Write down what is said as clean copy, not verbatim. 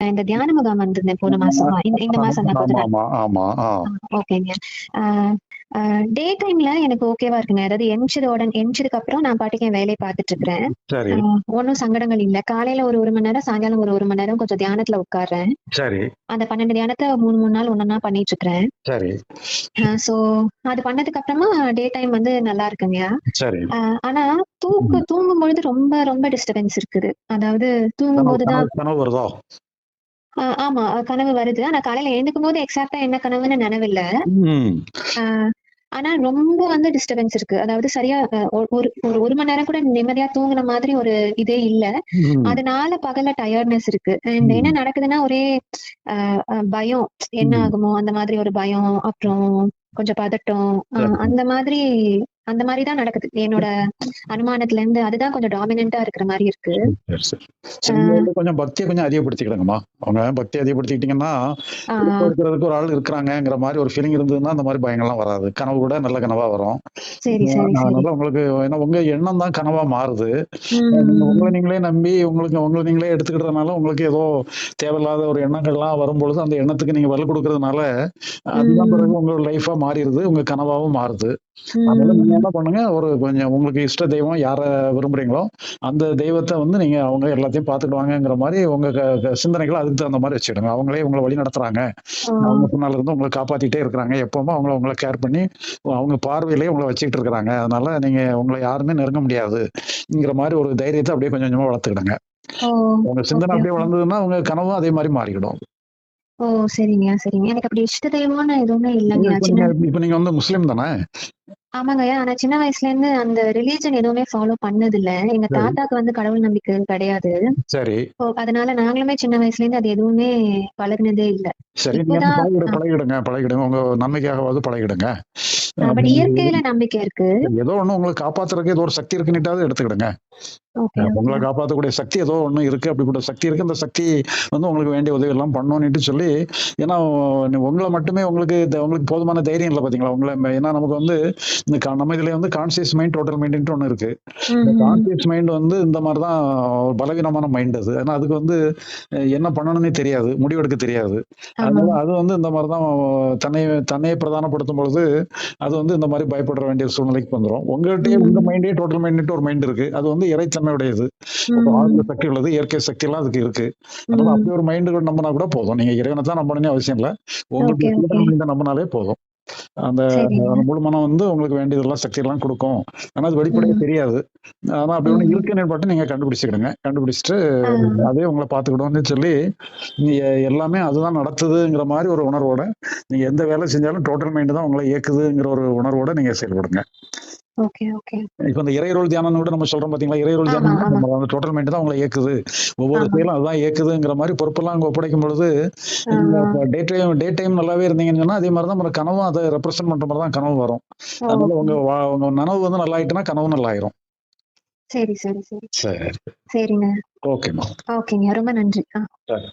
இந்த தியான முகாம் வந்திருந்தேன் போன மாசம். இந்த மாசம் தான் கொஞ்ச ஆமா நாள். ஆமா ஆமா. ஓகேங்க. ஆ டே டைம்ல எனக்கு ஓகேவா இருக்குங்க. அதாவது எந்திச்சதுக்கு அப்புறம் நான் பாட்டுக்கு என் வேலைய பார்த்துட்டு இருக்கிறேன். சரி ஒண்ணும் சங்கடங்கள் இல்ல. காலையில ஒரு 1 மணி நேரம், சாயங்காலம் ஒரு 1 மணி நேரம் கொஞ்சம் தியானத்துல உட்கார்றேன். சரி அந்த 12 தியானத்த 3 நாள் ஒண்ணொண்ணா பண்ணிட்டு இருக்கிறேன். சரி சோ அது பண்ணதுக்கு அப்புறமா டே டைம் வந்து நல்லா இருக்குங்கயா. சரி. ஆனா தூங்கும் பொழுது ரொம்ப ரொம்ப டிஸ்டர்பன்ஸ் இருக்குது. அதாவது கனவு தூங்கும்போது தான். கனவு கனவு வருதோ? ஆமா, கனவு வருது. ஆனா காலையில எழுந்துக்கும்போது எக்ஸாக்ட்டா என்ன கனவுன்னு நெனவில்ல. ம். ஆ ஆனா ரொம்ப வந்து டிஸ்டர்பன்ஸ் இருக்கு. அதாவது சரியா ஒரு ஒரு 1 மணி நேரம் கூட நிம்மதியா தூங்குன மாதிரி ஒரு இதே இல்ல. ம். அதனால பகல்ல டயர்ட்னஸ் இருக்கு. அண்ட் என்ன ம். நடக்குதுன்னா ஒரே அ அ பயம். என்ன ம். ஆகுமோ அந்த மாதிரி ஒரு பயம். அப்புறம் கொஞ்சம் பதட்டம். சரி. அந்த மாதிரி அந்த மாரி தான் நடக்குது. என்னோட அனுமானத்துல இருந்து அதுதான் கொஞ்சம் டாமினன்ட்டா இருக்கிற மாரி இருக்கு. சரி, சரி. அ சரி, நீங்க வந்து கொஞ்சம் பக்திய கொஞ்சம் அதிகப்படுத்திக்கிடுங்கம்மா. அவங்க பக்திய அதிகப்படுத்திக்கிட்டீங்கன்னா, ஆ கூட இருக்கிறதுக்கு ஒரு ஆள் இருக்கிறாங்கங்கிற மாரி ஒரு ஃபீலிங் இருந்ததுன்னா, அந்த மாரி பயங்கள்லாம் வராது. கனவு கூட நல்ல கனவா வரும். சரி, சரி, சரி. அதனால உங்களுக்கு ஏன்னா உங்க எண்ணம் தான் கனவா மாறுது. நீங்க உங்கள ம். நீங்களே நம்பி உங்கள நீங்களே எடுத்துக்கிட்டதுனால, உங்களுக்கு ஏதோ தேவையில்லாத ஒரு எண்ணங்கள்லாம் வரும்பொழுது, அந்த எண்ணத்துக்கு நீங்க பதில் குடுக்கறதுனால, அதுதான் ம். பிறகு உங்க லைஃபா மாறிருது. உங்க கனவாவும் மாறுது. அதனால நீங்க ம். என்ன பண்ணுங்க, ஒரு கொஞ்சம் உங்களுக்கு இஷ்ட தெய்வம் யார விரும்புறீங்களோ, அந்த தெய்வத்த வந்து நீங்க அவங்க எல்லாத்தையும் பார்த்துக்குவாங்கங்கிற மாரி உங்க க க சிந்தனைகள அதுக்கு தகுந்த மாரி வச்சுக்கிடுங்க. அவங்களே உங்கள வழி நடத்துறாங்க. ஓ! அவங்க பின்னால இருந்து உங்கள காப்பாத்திட்டே இருக்கிறாங்க. எப்பவுமே உங்கள கேர் பண்ணி, அவங்க பார்வையிலேயே உங்கள வச்சுக்கிட்டு இருக்கிறாங்க. அதனால நீங்க உங்கள யாருமே நெருங்க முடியாதுங்கிற மாரி ஒரு தைரியத்த அப்படியே கொஞ்சம் கொஞ்சமா வளர்த்துக்கிடுங்க. ஓ! உங்க சிந்தனை ஓகே, அப்படியே ஓகே. வளர்ந்ததுன்னா, உங்க கனவும் அதே மாரி மாறிடும். ஓ! சரிங்க, சரிங்க. எனக்கு அப்படி இஷ்ட தெய்வம்னு எதுவுமே இல்லங்க. இப்ப நீங்க வந்து முஸ்லீம் தானே? ஆமாங்கய்யா. ஆனா சின்ன வயசுலேருந்து அந்த ரிலிஜன் எதுவுமே ஃபாலோ பண்ணதில்ல. எங்க சரி, தாத்தாக்கு வந்து கடவுள் நம்பிக்கை கிடையாது. சரி, அதனால நாங்களுமே சின்ன வயசுலேருந்து அது எதுவுமே பழகுனதே இல்ல. சரி. நீங்க வந்து இப்பதான் பழகிடுங்க. உங்க நன்மைக்காகவாவது பழகிடுங்க. பட் அப்படி இயற்கையில நம்பிக்கை இருக்கு. ஏதோ ஒண்ணு உங்கள காப்பாத்துறதுக்கு ஏதோ ஒரு சக்தி இருக்குன்னுட்டாவது எடுத்துக்கிடுங்க. ஓகே, உங்கள ஓகே. காப்பாத்தக்கூடிய சக்தி ஏதோ ஒண்ணு இருக்கு. அப்படிப்பட்ட சக்தி இருக்கு. அந்த சக்தி வந்து உங்களுக்கு வேண்டிய உதவியெல்லாம் பண்ணும்னுட்டு சொல்லி ஏன்னா உங்கள மட்டுமே உங்களுக்கு போதுமான தைரியம் இல்ல பார்த்தீங்களா? ஏன்னா நமக்கு வந்து இந்த நம்ம இதுல வந்து கான்ஷியஸ் மைண்ட், டோட்டல் மைண்ட்ன்ட்டு ஒண்ணு இருக்கு. ம், இந்த ம். கான்ஷியஸ் மைண்ட் வந்து இந்த மாரி தான் பலவீனமான மைண்ட் அது. ஏன்னா அதுக்கு வந்து என்ன பண்ணணும்னே தெரியாது. முடிவெடுக்க தெரியாது. ஆமா. அதனால அது வந்து இந்த மாரி தான் தன்னை தன்னையே பிரதானப்படுத்தும் பொழுது, அது வந்து இந்த மாரி பயப்பட வேண்டிய சூழ்நிலைக்கு வந்துரும். உங்கள்ட்டயே உங்க ம். மைண்டே டோட்டல் மைண்ட்ன்ட்டு ஒரு மைண்ட் இருக்கு. அது வந்து இறைத்தன்மை உடையது. அப்ப ஆழ்ந்த ம். சக்தி உள்ளது. இயற்கை சக்திலாம் அதுக்கு இருக்கு. அதனால ம். அப்படி ஒரு மைண்ட் நம்புனா கூட போதும். நீங்க இறைவன தான் நம்பணும்னே அவசியம் இல்ல. உங்களுடைய ஓகே, ஓகே. டோட்டல் மைண்ட நம்புனாலே போதும். அந்த சரிங்க. அந்த முழு மனம் வந்து உங்களுக்கு வேண்டியதெல்லாம் சக்தியெல்லாம் குடுக்கும். ஆனா அது வெளிப்படையா ம். தெரியாது. ஆனா அப்படி ஒண்ணு ம். இருக்குன்னு மட்டும் நீங்க கண்டுபிடிச்சுக்கிடுங்க. கண்டுபிடிச்சுட்டு ஆ. அதே உங்கள பார்த்துக்கிடும்னு சொல்லி, நீங்க எல்லாமே அதுதான் நடத்துதுங்கிற மாரி ஒரு உணர்வோட, நீங்க எந்த வேலை செஞ்சாலும் டோட்டல் மைண்ட் தான் உங்கள இயக்குதுங்கிற ஒரு உணர்வோட நீங்க செயல்படுங்க. Okay, okay. இப்ப இந்த இறையருள் தியானம்னு கூட நம்ம சொல்றோம் பார்த்தீங்களா? இறையருள் ஆமா, தியானம் ஆமா, நம்ம அந்த டோட்டல் மைண்ட் தான் உங்கள இயக்குது. ஒவ்வொரு ஆமா. செயலும் அதுதான் இயக்குதுங்கிற மாரி பொறுப்பெல்லாம் அங்க ஒப்படைக்கும் பொழுது, ஆ. நீங்க இப்ப டே டைம் நல்லாவே இருந்தீங்கன்னு சொன்னா, அதே மாரி தான் நம்ம கனவும் அத ரெப்ரசன்ட் பண்ற மாரி தான் கனவு வரும். அதனால ஓகே. உங்க நனவு வந்து நல்லாயிட்டுனா, கனவும் நல்லாயிரும். சரி, சரி, சரி. சரி. சரிங்க. ஓகேம்மா. ஓகேங்க. ரொம்ப நன்றி. சரி.